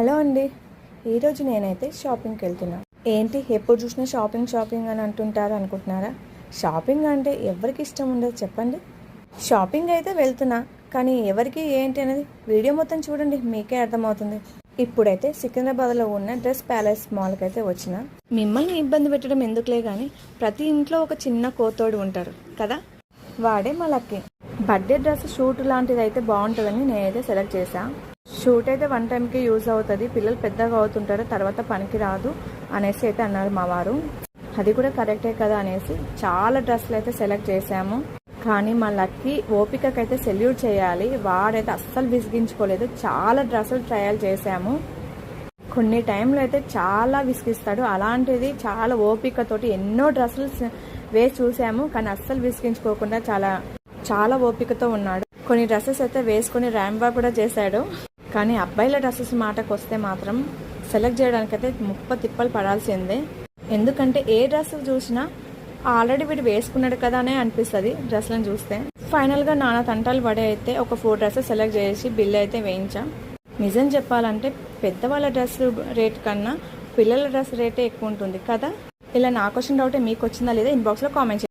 Hello అండి. ఈరోజు నేనైతే షాపింగ్కి వెళ్తున్నాను. ఏంటి ఎప్పుడు చూసినా షాపింగ్ షాపింగ్ అని అంటుంటారు అనుకుంటున్నారా? షాపింగ్ అంటే ఎవరికి ఇష్టం ఉండదు చెప్పండి. షాపింగ్ అయితే వెళ్తున్నా, కానీ ఎవరికి ఏంటి అనేది వీడియో మొత్తం చూడండి, మీకే అర్థమవుతుంది. ఇప్పుడైతే సికింద్రాబాద్లో ఉన్న డ్రెస్ ప్యాలెస్ మాల్కి అయితే వచ్చిన. మిమ్మల్ని ఇబ్బంది పెట్టడం ఎందుకులే కానీ ప్రతి ఇంట్లో ఒక చిన్న కోతోడు ఉంటారు కదా, వాడే మా లక్కీ. బర్త్డే డ్రెస్ షూట్ లాంటిది అయితే బాగుంటుందని నేనైతే సెలెక్ట్ చేశాను. షూట్ అయితే వన్ టైంకి యూజ్ అవుతుంది, పిల్లలు పెద్దగా అవుతుంటారు, తర్వాత పనికి రాదు అనేసి అయితే అన్నారు మా వారు. అది కూడా కరెక్టే కదా అనేసి చాలా డ్రెస్సులు అయితే సెలెక్ట్ చేశాము. కానీ మా లక్కీ ఓపికకైతే సెల్యూట్ చేయాలి, వాడైతే అస్సలు విసిగించుకోలేదు. చాలా డ్రెస్సులు ట్రయల్ చేశాము. కొన్ని టైంలో అయితే చాలా విసిగిస్తాడు, అలాంటిది చాలా ఓపికతోటి ఎన్నో డ్రెస్సులు వేసి చూసాము, కానీ అస్సలు విసిగించుకోకుండా చాలా ఓపికతో ఉన్నాడు. కొన్ని డ్రెస్సెస్ అయితే వేసుకొని ర్యాంబా కూడా చేశాడు. కానీ అబ్బాయిల డ్రెస్సెస్ మాటకు వస్తే మాత్రం సెలెక్ట్ చేయడానికైతే తిప్పలు పడాల్సిందే. ఎందుకంటే ఏ డ్రెస్ చూసినా ఆల్రెడీ వీడు వేసుకున్నాడు కదా అనే అనిపిస్తుంది డ్రెస్లను చూస్తే. ఫైనల్గా నాన్న తంటాలు పడే అయితే ఒక 4 డ్రెస్సెస్ సెలెక్ట్ చేసి బిల్ అయితే వేయించాం. నిజం చెప్పాలంటే పెద్దవాళ్ళ డ్రెస్ రేట్ కన్నా పిల్లల డ్రెస్ రేటే ఎక్కువ ఉంటుంది కదా. ఇలా నాకు వచ్చిన డౌటే మీకు వచ్చిందా లేదా ఇన్బాక్స్లో కామెంట్ చేయండి.